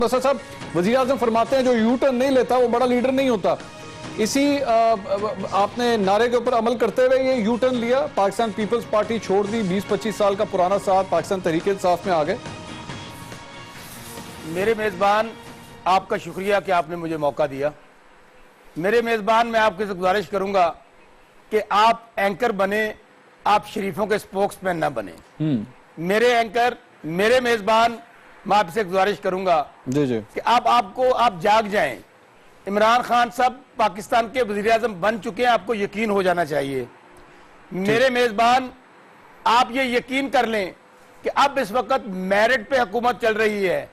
बस साहब वज़ीर आज़म फरमाते हैं जो यू टर्न नहीं लेता वो बड़ा लीडर नहीं होता। इसी आपने नारे के ऊपर अमल करते हुए ये यू टर्न लिया, पाकिस्तान पीपल्स पार्टी छोड़ दी, 20-25 साल का पुराना साथ पाकिस्तान तहरीक-ए-इंसाफ में आ गए। मेरे मेज़बान आपका शुक्रिया कि आपने मुझे मौका दिया। मेरे मेज़बान मैं आपके से गुजारिश करूंगा कि आप एंकर बने, आप शरीफों के स्पोक्समैन ना बने। मेरे एंकर, मेरे मेज़बान, मैं आपसे गुजारिश करूंगा जी जी कि आप जाग जाएं। इमरान खान साहब पाकिस्तान के वज़ीर आज़म बन चुके हैं, आपको यकीन हो जाना चाहिए। मेरे मेज़बान आप ये यकीन कर लें कि अब इस वक्त मेरिट पे हुकूमत चल रही है।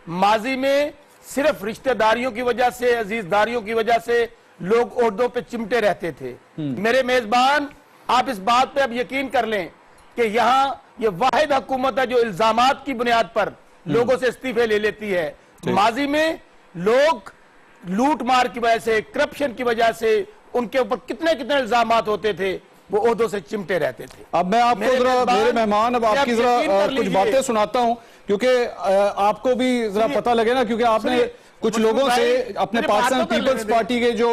माजी में सिर्फ रिश्तेदारियों की वजह से, अजीजदारियों की वजह से लोग ओहदों पे चिमटे रहते थे। मेरे मेज़बान आप इस बात पे अब यकीन कर लें कि यहाँ ये वाहिद हुकूमत है जो इल्जामात की बुनियाद पर लोगों से इस्तीफे ले लेती है। माजी में लोग लूट मार की वजह से, करप्शन की वजह से उनके ऊपर कितने कितने इल्जामात होते थे, वो ओहदों से चिमटे रहते थे। अब मैं आपको जरा मेरे मेहमान अब आपकी जरा कुछ बातें सुनाता हूं क्योंकि आपको भी जरा पता लगे ना, क्योंकि आपने कुछ लोगों से अपने पाकिस्तान पीपल्स पार्टी के जो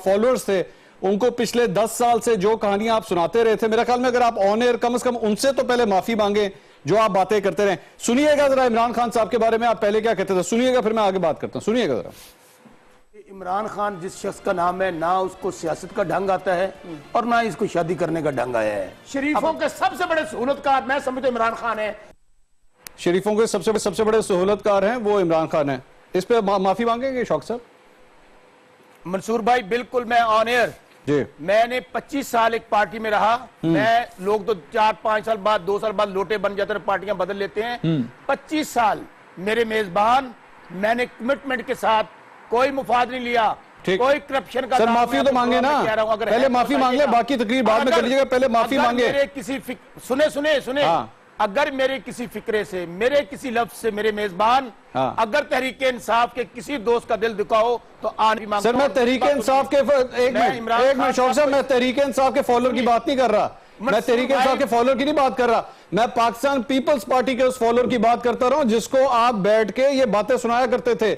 फॉलोअर्स थे उनको पिछले 10 साल से जो कहानियां आप सुनाते रहे थे, मेरे ख्याल में अगर आप ऑन एयर कम से कम उनसे तो पहले माफी मांगे जो आप बातें करते रहे। सुनिएगा जरा इमरान खान साहब के बारे में आप पहले क्या कहते थे, सुनिएगा फिर मैं आगे बात करता हूं। सुनिएगा जरा। इमरान खान जिस शख्स का नाम है, ना उसको सियासत का ढंग आता है और ना इसको शादी करने का ढंग आया है। शरीफों के सबसे बड़े सहूलतकार मैं समझता हूं इमरान खान है। शरीफों के सबसे बड़े सहूलतकार हैं वो इमरान खान है। इस पे माफी मांगेंगे शौक साहब? मंसूर भाई बिल्कुल, मैं ऑन एयर जी, मैंने 25 साल एक पार्टी में रहा। मैं लोग तो 4-5 साल बाद, 2 साल बाद लोटे बन जाते हैं, पार्टियां बदल लेते हैं। 25 साल मेरे मेजबान, मैंने कमिटमेंट के साथ कोई मुफाद नहीं लिया, कोई करप्शन का। सर माफी तो मांगे ना, पहले माफी मांग ले, बाकी तकरीर बाद में कर लीजिएगा, पहले माफी मांगे। मेरे किसी सुने अगर मेरे किसी फिक्रे से, मेरे किसी लफ्ज से मेरे मेजबान अगर तहरीक इंसाफ के किसी दोस्त का दिल दुखाओ तो आने मांगता हूं। सर मैं तहरीक इंसाफ के एक मिनट शौक साहब, मैं तहरीक इंसाफ के फॉलोअर की बात नहीं कर रहा, मैं तहरीक इंसाफ के फॉलोअर की नहीं बात कर रहा, मैं पाकिस्तान पीपल्स पार्टी के उस फॉलोअर की बात करता रहा हूं जिसको आप बैठ के ये बातें सुनाया करते थे।